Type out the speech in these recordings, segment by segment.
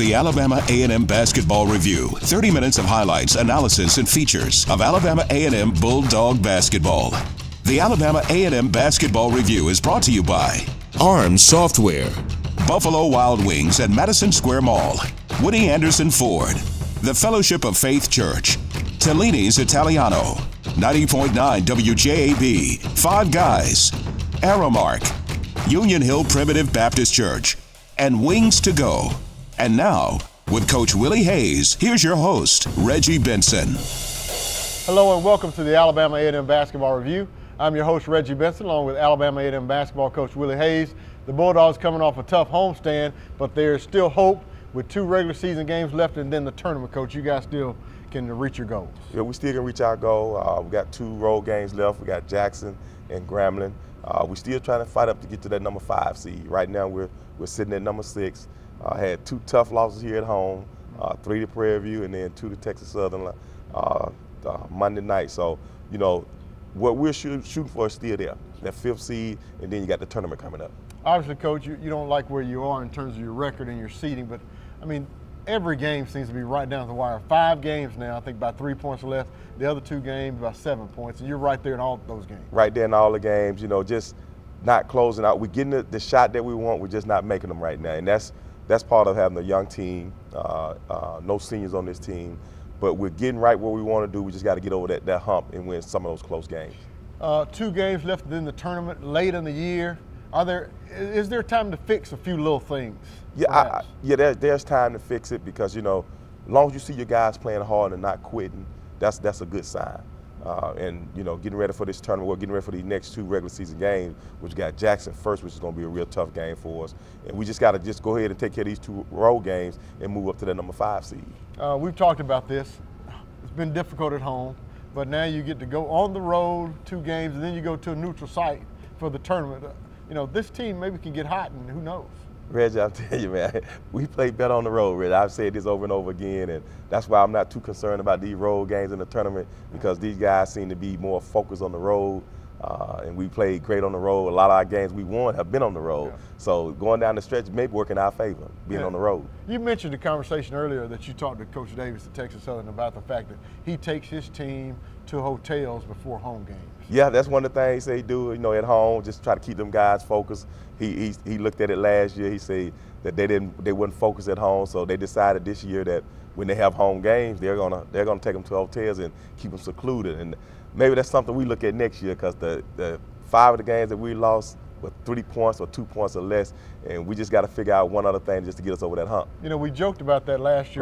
the Alabama A&M Basketball Review. 30 minutes of highlights, analysis, and features of Alabama A&M Bulldog basketball. The Alabama A&M Basketball Review is brought to you by ARMS Software, Buffalo Wild Wings at Madison Square Mall, Woody Anderson Ford, the Fellowship of Faith Church, Tellini's Italiano, 90.9 WJAB, Five Guys, Aramark, Union Hill Primitive Baptist Church, and Wings to Go. And now, with Coach Willie Hayes, here's your host, Reggie Benson. Hello and welcome to the Alabama A&M Basketball Review. I'm your host, Reggie Benson, along with Alabama A&M basketball coach Willie Hayes. The Bulldogs coming off a tough homestand, but there's still hope with 2 regular season games left and then the tournament, Coach. You guys still can reach your goals. Yeah, we still can reach our goal. We got 2 road games left. We got Jackson and Grambling. We're still trying to fight up to get to that number 5 seed. Right now we're sitting at number 6. Had 2 tough losses here at home, 3 to Prairie View and then 2 to Texas Southern Monday night. So, you know, what we're shooting for is still there, that 5th seed, and then you got the tournament coming up. Obviously, Coach, you don't like where you are in terms of your record and your seeding, but, I mean, every game seems to be right down the wire. 5 games now, I think about 3 points left. The other 2 games, about 7 points, and you're right there in all those games. Right there in all the games, you know, just not closing out. We're getting the shot that we want, we're just not making them right now, and that's part of having a young team, no seniors on this team. But we're getting right where we want to do. We just got to get over that hump and win some of those close games. 2 games left in the tournament, late in the year. Is there time to fix a few little things? Yeah, there's time to fix it because, you know, as long as you see your guys playing hard and not quitting, that's a good sign. And, you know, getting ready for this tournament, we're getting ready for these next 2 regular season games, which got Jackson first, which is going to be a real tough game for us. And we just got to go ahead and take care of these 2 road games and move up to that number 5 seed. We've talked about this. It's been difficult at home, but now you get to go on the road 2 games, and then you go to a neutral site for the tournament. You know, this team maybe can get hot, and who knows? Reggie, I'm telling you, man, we play better on the road, Reggie. I've said this over and over again, and that's why I'm not too concerned about these road games in the tournament because these guys seem to be more focused on the road, and we played great on the road. A lot of our games we won have been on the road. Yeah. So going down the stretch may work in our favor, being on the road. You mentioned the conversation earlier that you talked to Coach Davis at Texas Southern about the fact that he takes his team to hotels before home games. Yeah, that's one of the things they do, you know, at home, just try to keep them guys focused. He looked at it last year. He said that they wouldn't focus at home, so they decided this year that when they have home games, they're gonna take them to hotels and keep them secluded. And maybe that's something we look at next year because the 5 of the games that we lost were 3 points or 2 points or less, and we just got to figure out one other thing just to get us over that hump. You know, we joked about that last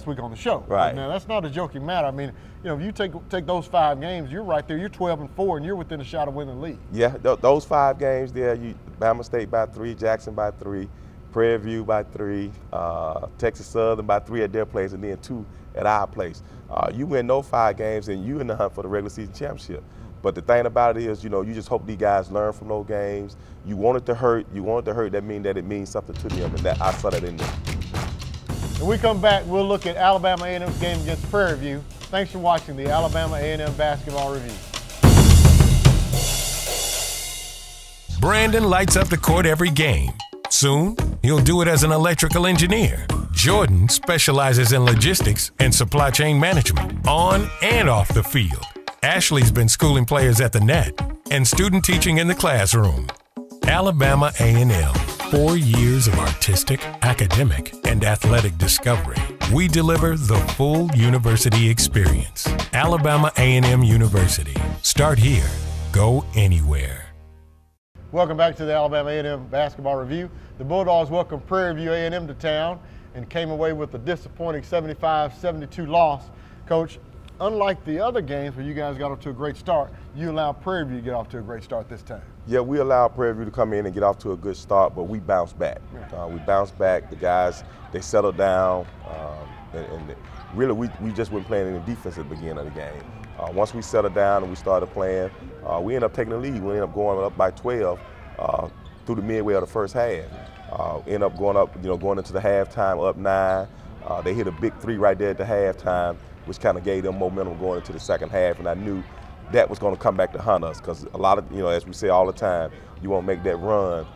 week on the show. Right. Now that's not a joking matter. I mean, you know, if you take those 5 games, you're right there. You're 12-4, and you're within a shot of winning the league. Yeah, those 5 games there, Bama State by 3, Jackson by 3, Prairie View by 3, Texas Southern by 3 at their place, and then 2 at our place. You win those 5 games, and you in the hunt for the regular season championship. But the thing about it is, you know, you just hope these guys learn from those games. You want it to hurt. You want it to hurt. That means that it means something to them, and I saw that in them. When we come back, we'll look at Alabama A&M's game against Prairie View. Thanks for watching the Alabama A&M Basketball Review. Brandon lights up the court every game. Soon, he'll do it as an electrical engineer. Jordan specializes in logistics and supply chain management, on and off the field. Ashley's been schooling players at the net and student teaching in the classroom. Alabama A&M, 4 years of artistic, academic, and athletic discovery. We deliver the full university experience. Alabama A&M University. Start here. Go anywhere. Welcome back to the Alabama A&M Basketball Review. The Bulldogs welcomed Prairie View A&M to town and came away with a disappointing 75-72 loss. Coach, unlike the other games where you guys got off to a great start, you allowed Prairie View to get off to a great start this time. Yeah, we allowed Prairie View to come in and get off to a good start, but we bounced back. We bounced back. The guys, they settled down, and really we just weren't playing any defense at the beginning of the game. Once we settled down and we started playing, we ended up taking the lead. We ended up going up by 12 through the midway of the first half. Ended up going up, you know, going into the halftime up 9. They hit a big 3 right there at the halftime, which kind of gave them momentum going into the second half, and I knew that was going to come back to hunt us because a lot of, you know, as we say all the time, you want to make that run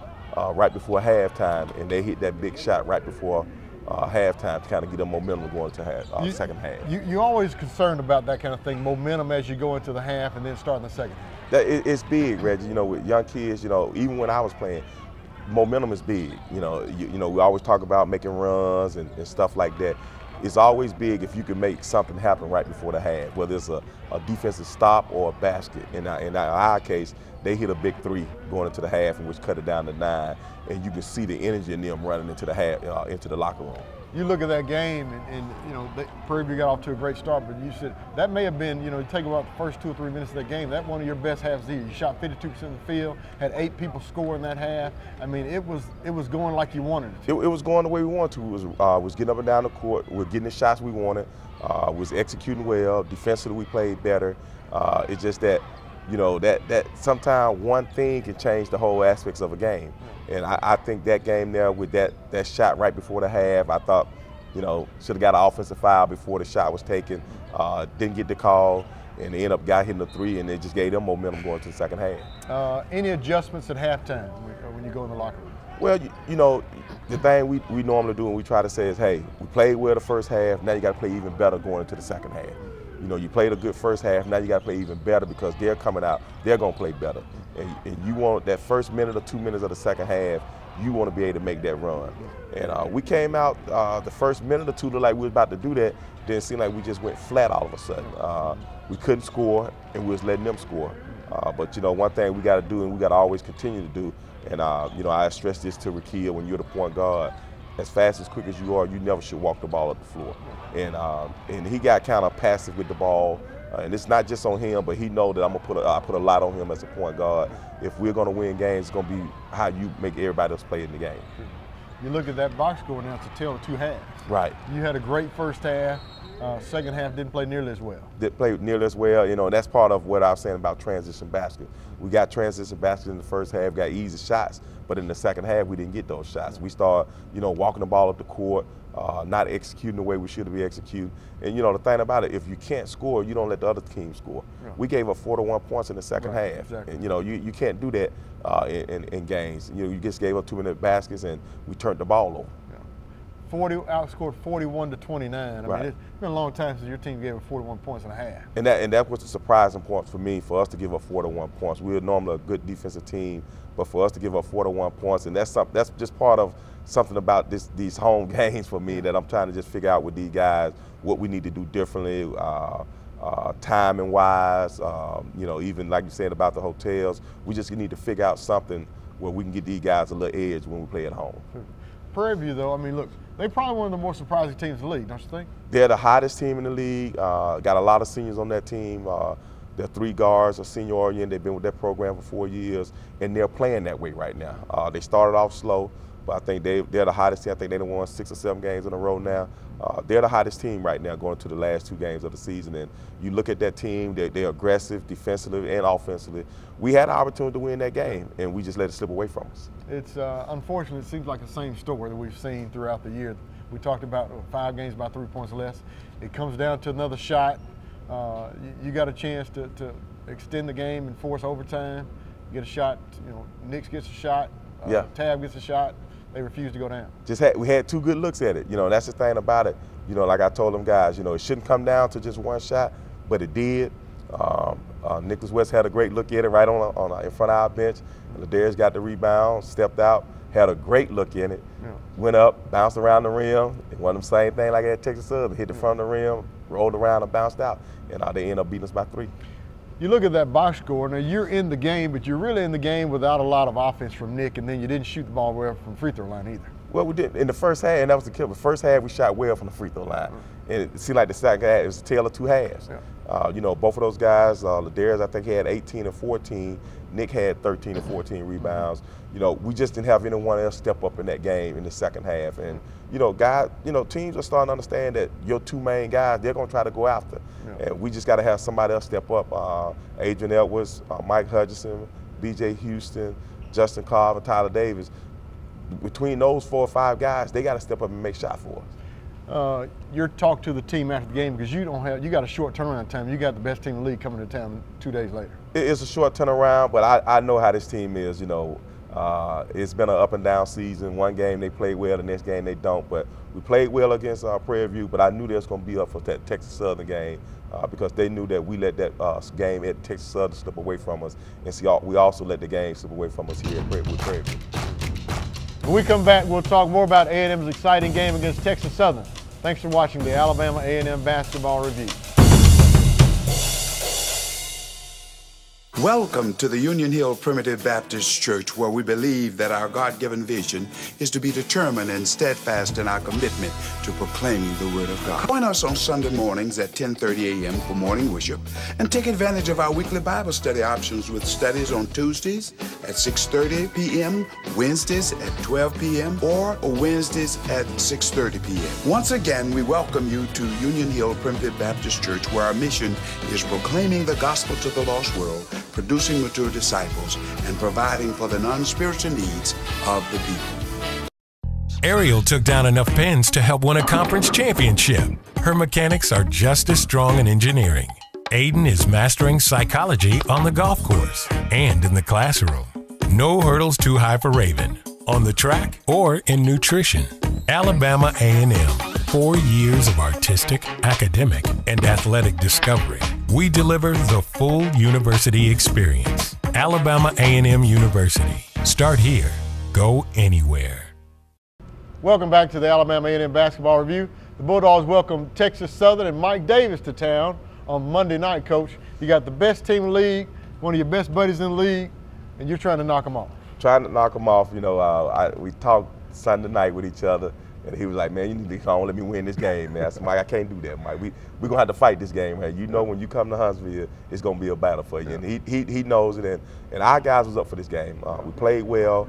right before halftime, and they hit that big shot right before halftime to kind of get them momentum going to second half. You're always concerned about that kind of thing, momentum as you go into the half and then start in the second half. It's big, Reggie. You know, with young kids, you know, even when I was playing, momentum is big. You know, we always talk about making runs and stuff like that. It's always big if you can make something happen right before the half, whether it's a defensive stop or a basket. In our case, they hit a big three going into the half, and which cut it down to 9, and you can see the energy in them running into the half, into the locker room. You look at that game, and you know, Prairie View got off to a great start, but you said that may have been, you know, you take about the first 2 or 3 minutes of that game, that one of your best halves of the year. You shot 52% of the field, had 8 people score in that half. I mean, it was going like you wanted it to. It was going the way we wanted to. It was getting up and down the court. We're getting the shots we wanted. Was executing well. Defensively, we played better. It's just that, you know, that sometimes one thing can change the whole aspects of a game. And I think that game there with that shot right before the half, I thought, you know, should have got an offensive foul before the shot was taken. Didn't get the call, and they ended up hitting the 3, and it just gave them momentum going to the second half. Any adjustments at halftime when you go in the locker room? Well, you know, the thing we normally do and we try to say is, hey, we played well the first half, now you got to play even better going into the second half. You know, you played a good first half, now you got to play even better because they're coming out, they're going to play better. And you want that first minute or 2 minutes of the second half, you want to be able to make that run. And we came out the first minute or 2 looked like we was about to do that, then it seemed like we just went flat all of a sudden. We couldn't score, and we was letting them score. But, you know, one thing we got to do, and we got to always continue to do, and, you know, I stress this to Rakia, when you're the point guard, as fast, as quick as you are, you never should walk the ball up the floor. And he got kind of passive with the ball, and it's not just on him, but he know that I put a lot on him as a point guard. If we're going to win games, it's going to be how you make everybody else play in the game. You look at that box score now, it's a tale of 2 halves. Right. You had a great first half. Second half didn't play nearly as well. Didn't play nearly as well, you know, and that's part of what I was saying about transition basket. We got transition basket in the first half, got easy shots, but in the second half, we didn't get those shots. We started, you know, walking the ball up the court, not executing the way we should be executing. And, you know, the thing about it, if you can't score, you don't let the other team score. Yeah. We gave up 41 points in the second half. Exactly. And, you know, you can't do that in games. You know, you just gave up 2-minute baskets and we turned the ball over. Outscored 41-29. I right. mean, it's been a long time since your team gave up 41 points and a half. And that was the surprising point for me, for us to give up 41 points. We're normally a good defensive team, but for us to give up 41 points, and that's just part of something about these home games for me that I'm trying to just figure out with these guys what we need to do differently, timing-wise, you know, even like you said about the hotels. We just need to figure out something where we can get these guys a little edge when we play at home. Prairie View, though, I mean, look, they're probably one of the more surprising teams in the league, don't you think? They're the hottest team in the league. Got a lot of seniors on that team. Their 3 guards are senior-oriented. They've been with that program for 4 years, and they're playing that way right now. They started off slow, but I think they're the hottest team. I think they've won 6 or 7 games in a row now. They're the hottest team right now going to the last 2 games of the season. And you look at that team, they're aggressive defensively and offensively. We had an opportunity to win that game, and we just let it slip away from us. It's unfortunate. It seems like the same story that we've seen throughout the year. We talked about 5 games by 3 points less. It comes down to another shot. You got a chance to extend the game and force overtime. You get a shot. You know, Nix gets a shot. Tab gets a shot. They refuse to go down. We had 2 good looks at it. You know, that's the thing about it. You know, like I told them guys, you know, it shouldn't come down to just 1 shot, but it did. Nicholas West had a great look at it right in front of our bench. Ladarius got the rebound, stepped out, had a great look in it, went up, bounced around the rim, and one of them same thing like at Texas Southern, hit the front of the rim, rolled around and bounced out, and they ended up beating us by 3. You look at that box score, now you're in the game, but you're really in the game without a lot of offense from Nick, and then you didn't shoot the ball well from free throw line either. Well, we did in the first half, and that was the killer. The first half, we shot well from the free throw line. And it seemed like the second half, it was a tale of 2 halves. You know, both of those guys, Ladarius, I think he had 18 and 14. Nick had 13 and 14 rebounds. You know, we just didn't have anyone else step up in that game in the second half. And, you know, guys, you know, teams are starting to understand that your 2 main guys, they're going to try to go after. And we just got to have somebody else step up. Adrian Edwards, Mike Hutchinson, B.J. Houston, Justin Carver, Tyler Davis. Between those 4 or 5 guys, they got to step up and make shots for us. Your talk to the team after the game, because you got a short turnaround time. You got the best team in the league coming to town 2 days later. It's a short turnaround, but I know how this team is. You know, It's been an up and down season. One game they played well, the next game they don't. But we played well against Prairie View, but I knew they was going to be up for that Texas Southern game because they knew that we let that game at Texas Southern slip away from us. And so we also let the game slip away from us here at Prairie View. When we come back, we'll talk more about A&M's exciting game against Texas Southern. Thanks for watching the Alabama A&M Basketball Review. Welcome to the Union Hill Primitive Baptist Church, where we believe that our God-given vision is to be determined and steadfast in our commitment to proclaiming the Word of God. Join us on Sunday mornings at 10:30 a.m. for morning worship, and take advantage of our weekly Bible study options with studies on Tuesdays at 6:30 p.m., Wednesdays at 12 p.m., or Wednesdays at 6:30 p.m. Once again, we welcome you to Union Hill Primitive Baptist Church, where our mission is proclaiming the gospel to the lost world, producing mature disciples, and providing for the non-spiritual needs of the people. Ariel took down enough pins to help win a conference championship. Her mechanics are just as strong in engineering. Aiden is mastering psychology on the golf course and in the classroom. No hurdles too high for Raven, on the track or in nutrition. Alabama A&M, 4 years of artistic, academic, and athletic discovery. We deliver the full university experience. Alabama A&M University. Start here. Go anywhere. Welcome back to the Alabama A&M Basketball Review. The Bulldogs welcome Texas Southern and Mike Davis to town on Monday night, Coach. You got the best team in the league, one of your best buddies in the league, and you're trying to knock them off. Trying to knock them off, you know, we talked Sunday night with each other. And he was like, man, you need to come on, let me win this game, man. I said, Mike, I can't do that, Mike. We're going to have to fight this game, man. You know when you come to Huntsville, it's going to be a battle for you. And he knows it, and our guys was up for this game. We played well,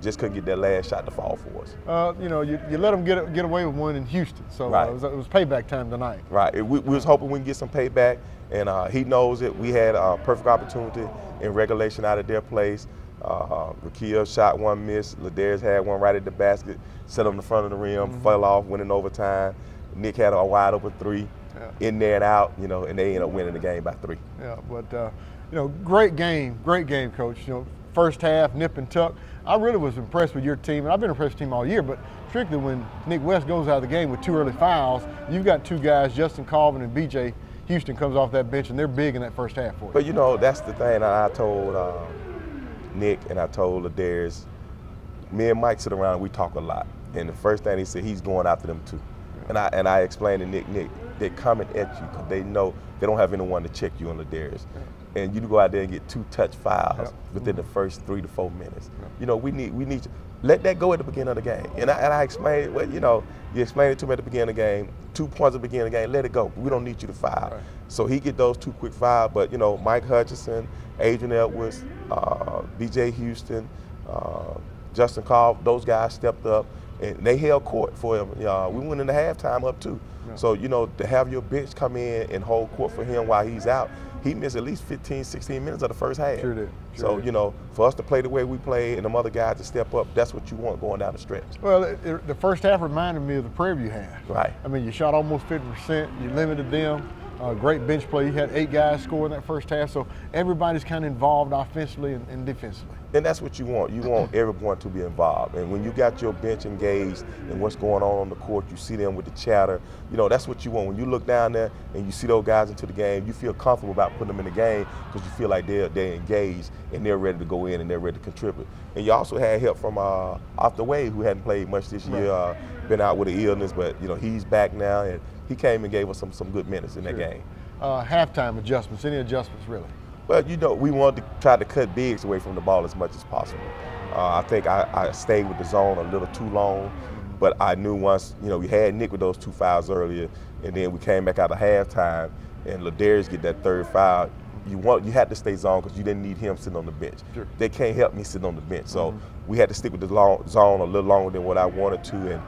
just couldn't get that last shot to fall for us. You know, you let them get away with one in Houston, so right. It was payback time tonight. Right. We was hoping we can get some payback, and he knows it. We had a perfect opportunity in regulation out of their place. Rakia shot one miss. Ladarius had one right at the basket, set on the front of the rim, fell off, went in overtime. Nick had a wide open three, in there and out, you know, and they ended up winning the game by 3. Yeah, but you know, great game, Coach. You know, first half, nip and tuck. I really was impressed with your team, and I've been impressed with the team all year, but particularly when Nick West goes out of the game with 2 early fouls, you've got 2 guys, Justin Colvin and BJ Houston comes off that bench, and they're big in that first half for you. But you know, that's the thing I told Nick and I told Ladarius, me and Mike sit around and we talk a lot. And the first thing he said, he's going after them too. Yeah. And I explained to Nick, they're coming at you because they know they don't have anyone to check you on Ladarius. Yeah. And you go out there and get 2 touch fouls within the first 3 to 4 minutes. Yeah. You know, we need to let that go at the beginning of the game. And I explained, well, you know, you explained it to me at the beginning of the game, 2 points at the beginning of the game, let it go. We don't need you to foul. Right. So he get those 2 quick fouls, but you know, Mike Hutchinson, Adrian Edwards, BJ Houston, Justin Colvin, those guys stepped up and they held court for him. We went into halftime up 2. Yeah. So, you know, to have your bench come in and hold court for him while he's out, he missed at least 15, 16 minutes of the first half. Sure did. So, you know, for us to play the way we played and them other guys to step up, that's what you want going down the stretch. Well, the first half reminded me of the Prairie View half. Right. I mean, you shot almost 50%, you limited them. Great bench play. You had 8 guys score in that first half, so everybody's kind of involved offensively and defensively. And that's what you want. You want everyone to be involved. And when you got your bench engaged in what's going on the court, you see them with the chatter. You know, that's what you want. When you look down there and you see those guys into the game, you feel comfortable about putting them in the game because you feel like they're engaged and they're ready to go in and they're ready to contribute. And you also had help from Off the Way, who hadn't played much this year, been out with an illness, but you know he's back now, and he came and gave us some good minutes in that game. Halftime adjustments, any adjustments really? Well, you know, we wanted to try to cut bigs away from the ball as much as possible. I think I stayed with the zone a little too long, but I knew once, you know, we had Nick with those 2 fouls earlier, and then we came back out of halftime, and Ladarius get that 3rd foul. You had to stay zone because you didn't need him sitting on the bench. Sure. They can't help me sitting on the bench, so we had to stick with the zone a little longer than what I wanted to, and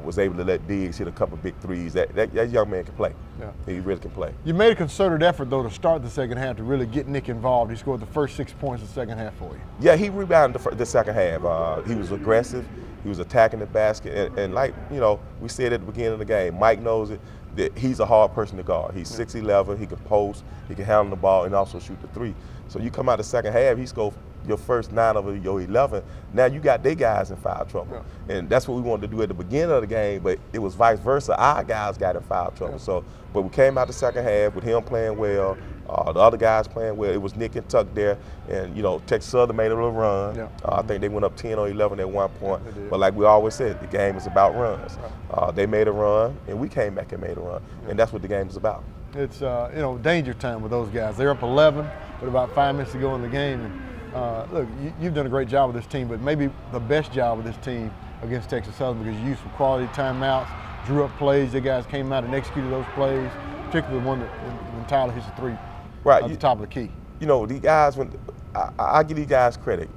was able to let Diggs hit a couple big threes. That young man can play. Yeah. He really can play. You made a concerted effort, though, to start the second half to really get Nick involved. He scored the first 6 points in the second half for you. Yeah, he rebounded the second half. He was aggressive. He was attacking the basket. And like, you know, we said at the beginning of the game, Mike knows it. he's a hard person to guard. He's 6'11", he can post, he can handle the ball, and also shoot the three. So you come out the second half, he scored your first 9 of your 11. Now you got their guys in foul trouble. Yeah. And that's what we wanted to do at the beginning of the game, but it was vice versa. Our guys got in foul trouble. Yeah. So, but we came out the second half with him playing well, the other guys playing well. It was Nick and Tuck there, and Texas Southern made a little run. Yeah. I think they went up 10 or 11 at one point. But like we always said, the game is about runs. Right. They made a run, and we came back and made a run, and that's what the game is about. It's danger time with those guys. They're up 11 with about 5 minutes to go in the game. And, look, you've done a great job with this team, but maybe the best job with this team against Texas Southern because you used some quality timeouts, drew up plays. The guys came out and executed those plays, particularly the one when Tyler hits the three at the top of the key. These guys, I give these guys credit.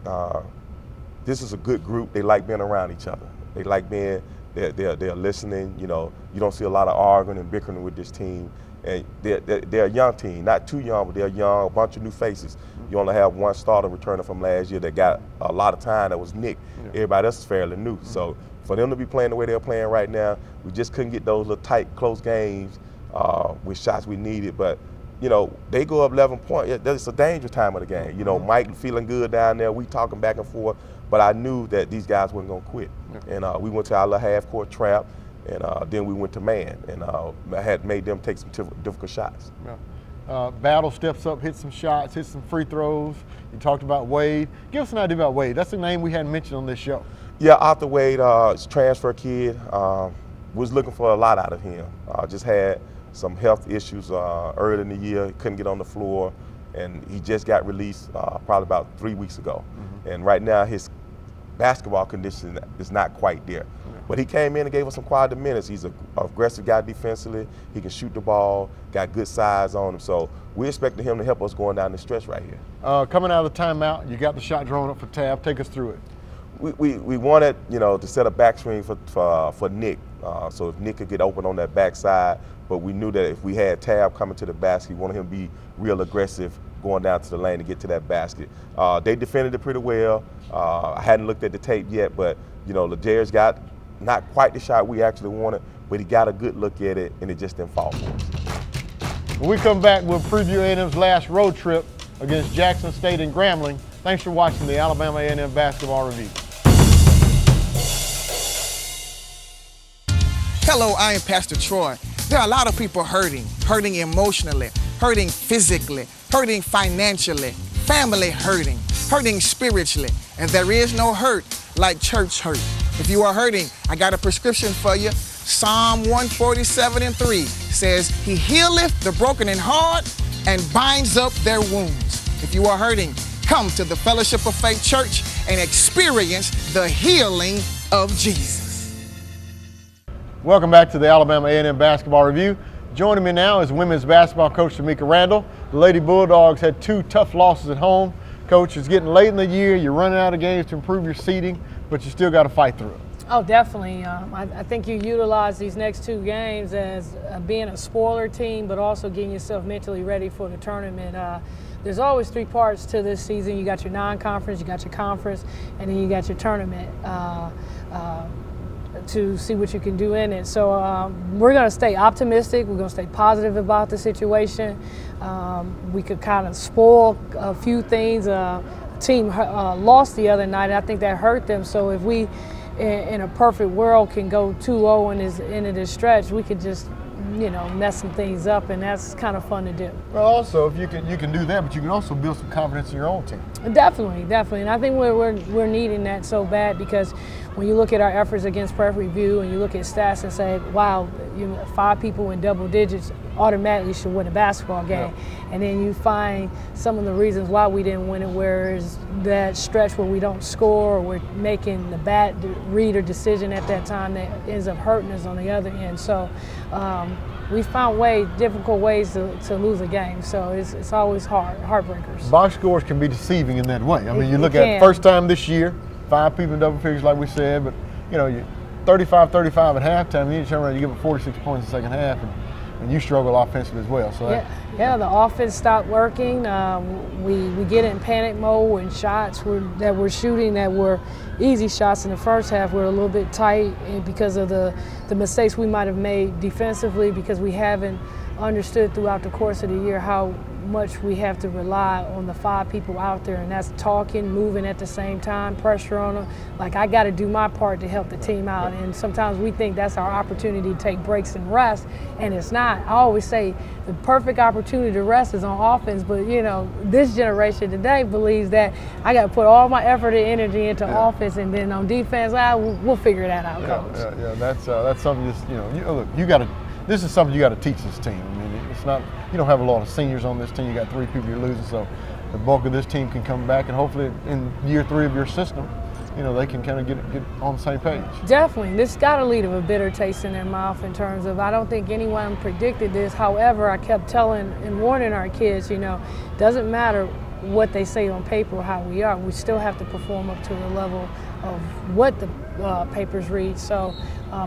This is a good group. They like being around each other. They like being, they're listening. You don't see a lot of arguing and bickering with this team. And they're a young team, not too young, but they're young, a bunch of new faces. You only have one starter returning from last year that got a lot of time, that was Nick. Yeah. Everybody else is fairly new. So for them to be playing the way they're playing right now, we just couldn't get those little tight, close games with shots we needed. But, they go up 11 points. It's a dangerous time of the game. Mike feeling good down there. We talking back and forth. But I knew that these guys weren't going to quit. Yeah. And we went to our little half-court trap. And then we went to man, and I had made them take some difficult shots. Yeah. Battle steps up, hits some shots, hits some free throws. You talked about Wade. Give us an idea about Wade. That's a name we hadn't mentioned on this show. Yeah, Arthur Wade, is a transfer kid. Was looking for a lot out of him. Just had some health issues early in the year. He couldn't get on the floor, and he just got released probably about 3 weeks ago. And right now his basketball condition is not quite there. But he came in and gave us some quality minutes. He's an aggressive guy defensively. He can shoot the ball, got good size on him. So we're expecting him to help us going down the stretch right here. Coming out of the timeout, you got the shot drawn up for Tab. Take us through it. We wanted, to set a back screen for Nick, so if Nick could get open on that backside. But we knew that if we had Tab coming to the basket, we wanted him to be real aggressive going down to the lane to get to that basket. They defended it pretty well. I hadn't looked at the tape yet, but, LeJair's got not quite the shot we actually wanted, but he got a good look at it, and it just didn't fall for us. When we come back, we'll preview A&M's last road trip against Jackson State and Grambling. Thanks for watching the Alabama A&M Basketball Review. Hello, I am Pastor Troy. There are a lot of people hurting emotionally, hurting physically, hurting financially, family hurting spiritually, and there is no hurt like church hurt. If you are hurting, I got a prescription for you. Psalm 147:3 says, He healeth the broken in heart and binds up their wounds. If you are hurting, come to the Fellowship of Faith Church and experience the healing of Jesus. Welcome back to the Alabama A&M Basketball Review. Joining me now is women's basketball coach Semeka Randall. The Lady Bulldogs had 2 tough losses at home. Coach, it's getting late in the year. You're running out of games to improve your seeding, but you still got to fight through it. Oh, definitely. I think you utilize these next 2 games as being a spoiler team, but also getting yourself mentally ready for the tournament. There's always 3 parts to this season. You got your non-conference, you got your conference, and then you got your tournament to see what you can do in it. So we're going to stay optimistic. We're going to stay positive about the situation. We could kind of spoil a few things. Team lost the other night, and I think that hurt them. So if we, in a perfect world, can go 2-0 in this end of this stretch, we could just, mess some things up, and that's kind of fun to do. Well, also, if you can do that, but you can also build some confidence in your own team. Definitely, and I think we're needing that so bad, because when you look at our efforts against Prairie View and you look at stats and say, wow, 5 people in double digits automatically should win a basketball game. Yeah. And then you find some of the reasons why we didn't win it, whereas that stretch where we don't score or we're making the bad read or decision at that time that ends up hurting us on the other end. So we found difficult ways to lose a game. So it's always heartbreakers. Box scores can be deceiving in that way. I mean, you look at first time this year, 5 people in double figures like we said, but you 35-35 at halftime, and then you turn around and you give up 46 points in the second half, and you struggle offensively as well. So yeah, the offense stopped working. We get in panic mode when shots that we're shooting that were easy shots in the first half were a little bit tight, and because of the the mistakes we might have made defensively because we haven't understood throughout the course of the year how much we have to rely on the 5 people out there, and that's talking, moving at the same time, pressure on them. Like, I got to do my part to help the team out, and sometimes we think that's our opportunity to take breaks and rest, and it's not. I always say the perfect opportunity to rest is on offense, but you know, this generation today believes that I got to put all my effort and energy into offense, and then on defense, we'll figure that out, coach. Yeah, that's something. Just, you know, look, you got to. This is something you got to teach this team. I mean, it's not, you don't have a lot of seniors on this team. You got 3 people you're losing, so the bulk of this team can come back, and hopefully in year 3 of your system, you know, they can kind of get on the same page. Definitely. This got to leave a bitter taste in their mouth in terms of, I don't think anyone predicted this. However, I kept telling and warning our kids, you know, doesn't matter what they say on paper or how we are, we still have to perform up to the level of what the papers read. So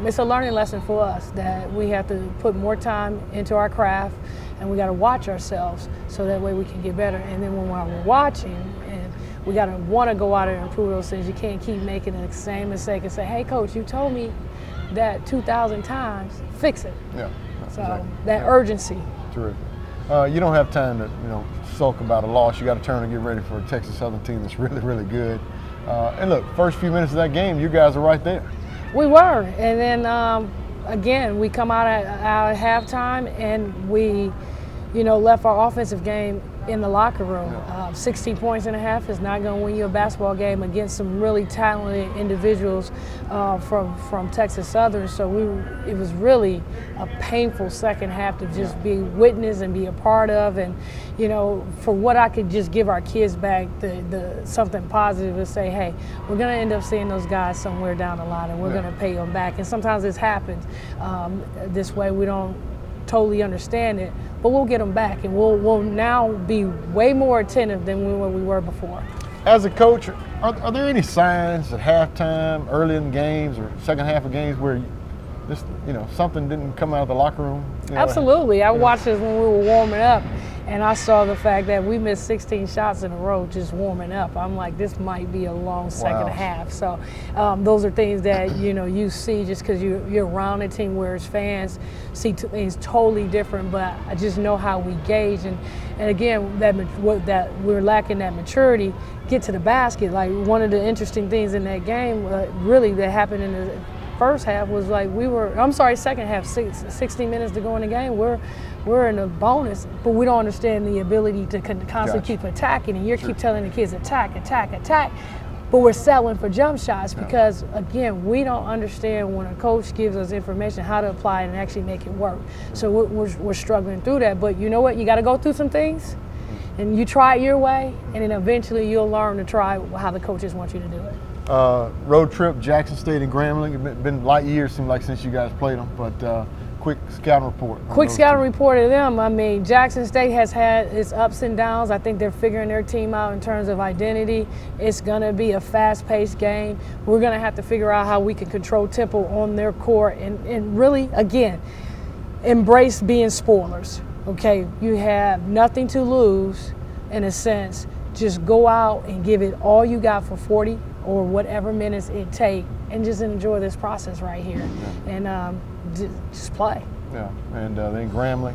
it's a learning lesson for us that we have to put more time into our craft, and we got to watch ourselves so that way we can get better. And then when we're watching, and we got to want to go out and improve those things. You can't keep making the same mistake and say, hey, coach, you told me that 2,000 times, fix it. Yeah. So exactly. That urgency. Terrific. You don't have time to, you know, sulk about a loss. You got to turn and get ready for a Texas Southern team that's really, really good. And look, first few minutes of that game, you guys are right there. We were, and then again, we come out at halftime, and we, you know, left our offensive game in the locker room. 16 points and a half is not going to win you a basketball game against some really talented individuals from Texas Southern. So it was really a painful second half to just be witness and be a part of. And you know, for what I could just give our kids back, the something positive to say, hey, we're going to end up seeing those guys somewhere down the line, and we're going to pay them back. And sometimes this happens this way. We don't totally understand it, but we'll get them back, and we'll now be way more attentive than we were before. As a coach, are there any signs at halftime, early in games, or second half of games where this, you know, something didn't come out of the locker room? You know, absolutely. I watched this when we were warming up, and I saw the fact that we missed 16 shots in a row just warming up. I'm like, this might be a long second half. So those are things that, you know, you see just because you're around a team, whereas fans see things totally different. But I just know how we gauge, and again, that we're lacking that maturity. Get to the basket. Like, one of the interesting things in that game, really, that happened in the first half was like second half, 60 minutes to go in the game. We're in a bonus, but we don't understand the ability to constantly keep attacking, and you keep telling the kids attack, but we're settling for jump shots because, again, we don't understand when a coach gives us information how to apply it and actually make it work. So we're struggling through that, but you know what? You got to go through some things, and you try it your way, and then eventually you'll learn to try how the coaches want you to do it. Road trip, Jackson State and Grambling. It's been light years, seemed like, since you guys played them, but quick scouting report. Quick scouting report of them. I mean, Jackson State has had its ups and downs. I think they're figuring their team out in terms of identity. It's going to be a fast-paced game. We're going to have to figure out how we can control tempo on their court and really, again, embrace being spoilers. Okay, you have nothing to lose in a sense. Just go out and give it all you got for 40 or whatever minutes it takes, and just enjoy this process right here, and just play. Yeah, and then Grambling.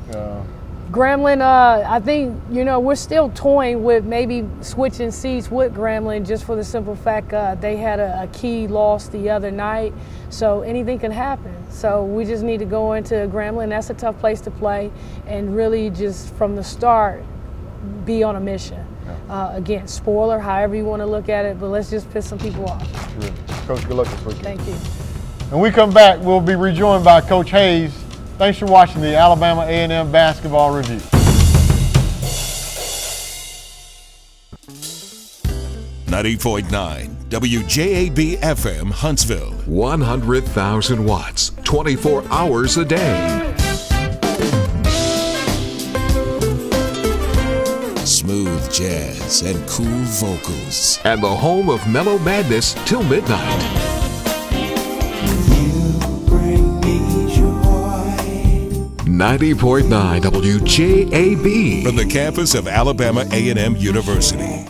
Grambling, I think, you know, we're still toying with maybe switching seats with Grambling, just for the simple fact they had a key loss the other night, so anything can happen. So we just need to go into Grambling. That's a tough place to play, and really just from the start be on a mission. Again, spoiler, however you want to look at it, but let's just piss some people off. Sure. Coach, good luck this weekend. Thank you. When we come back, we'll be rejoined by Coach Hayes. Thanks for watching the Alabama A&M Basketball Review. .9 WJAB FM Huntsville. 100,000 watts, 24 hours a day. Smooth jazz and cool vocals. And the home of mellow madness till midnight. You bring me joy. 90.9 WJAB. From the campus of Alabama A&M University.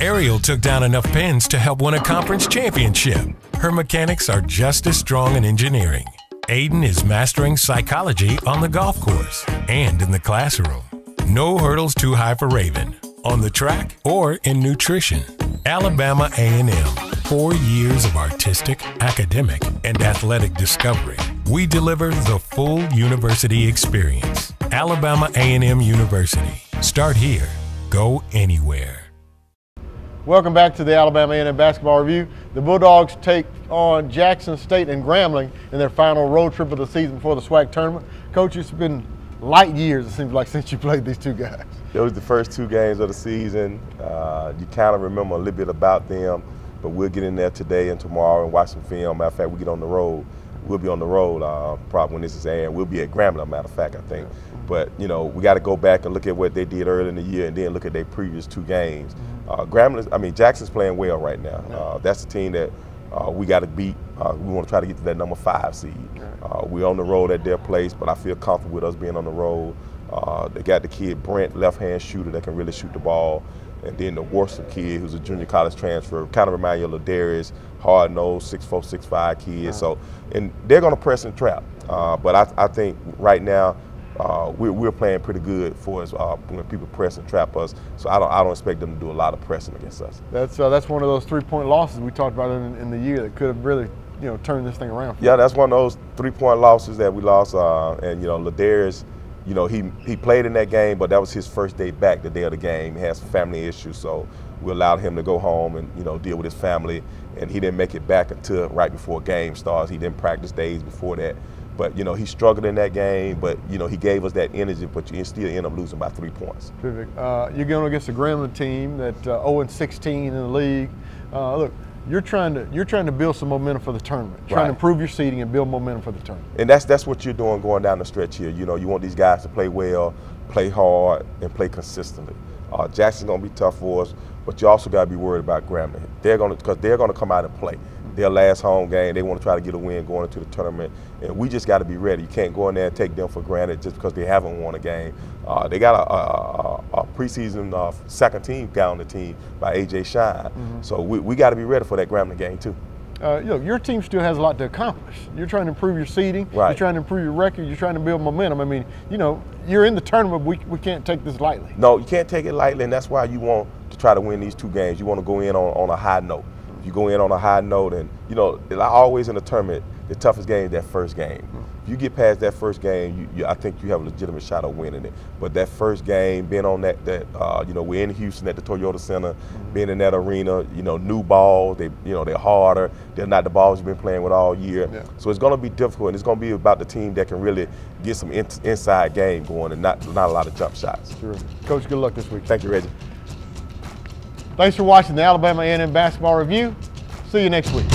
Ariel took down enough pins to help win a conference championship. Her mechanics are just as strong in engineering. Aiden is mastering psychology on the golf course and in the classroom. No hurdles too high for Raven, on the track or in nutrition. Alabama A&M, 4 years of artistic, academic, and athletic discovery. We deliver the full university experience. Alabama A&M University. Start here. Go anywhere. Welcome back to the Alabama A&M Basketball Review. The Bulldogs take on Jackson State and Grambling in their final road trip of the season before the SWAC Tournament. Coach, it's been light years, it seems like, since you played these two guys. It was the first 2 games of the season. You kind of remember a little bit about them, but we'll get in there today and tomorrow and watch some film. Matter of fact, we get on the road. We'll be on the road probably when this is airing. We'll be at Grambling, matter of fact, I think. But, you know, we got to go back and look at what they did early in the year and then look at their previous 2 games. Jackson's playing well right now. That's the team that we got to beat. We want to try to get to that number 5 seed. We're on the road at their place, but I feel comfortable with us being on the road. They got the kid Brent, left-hand shooter that can really shoot the ball. And then the Worcester kid, who's a junior college transfer, kind of remind you of Ladarius, hard-nosed, 6'4", 6'5" kid. So, and they're going to press and trap. But I think right now we're playing pretty good for us when people press and trap us. So I don't expect them to do a lot of pressing against us. That's one of those 3-point losses we talked about in the year that could have really, you know, turned this thing around. Yeah, that's one of those 3-point losses that we lost. And you know, Ladarius, you know, he played in that game, but that was his first day back the day of the game. He has some family issues, so we allowed him to go home and, you know, deal with his family. And he didn't make it back until right before game starts. He didn't practice days before that. But, you know, he struggled in that game, but, you know, he gave us that energy, but you still end up losing by 3 points. Terrific. You're going against a Grambling team that 0-16 in the league. Look, you're trying to build some momentum for the tournament, trying to improve your seeding and build momentum for the tournament. And that's what you're doing going down the stretch here. You know, you want these guys to play well, play hard, and play consistently. Jackson's going to be tough for us, but you also got to be worried about Grambling. Because they're going to come out and play. Their last home game, they want to try to get a win going into the tournament, and we just got to be ready. You can't go in there and take them for granted just because they haven't won a game. They got a preseason second team guy on the team by A.J. Shine, so we got to be ready for that Grambling game too. You know, your team still has a lot to accomplish. You're trying to improve your seeding. You're trying to improve your record. You're trying to build momentum. I mean, you know, you're in the tournament. We can't take this lightly. No, you can't take it lightly, and that's why you want to try to win these 2 games. You want to go in on a high note. You go in on a high note, and, you know, always in the tournament, the toughest game is that first game. If you get past that first game, I think you have a legitimate shot of winning it. But that first game, being on that you know, we're in Houston at the Toyota Center, being in that arena, you know, new balls, they're harder. They're not the balls you've been playing with all year. So it's going to be difficult, and it's going to be about the team that can really get some inside game going and not a lot of jump shots. Sure. Coach, good luck this week. Thank you, Reggie. Thanks for watching the Alabama A&M Basketball Review. See you next week.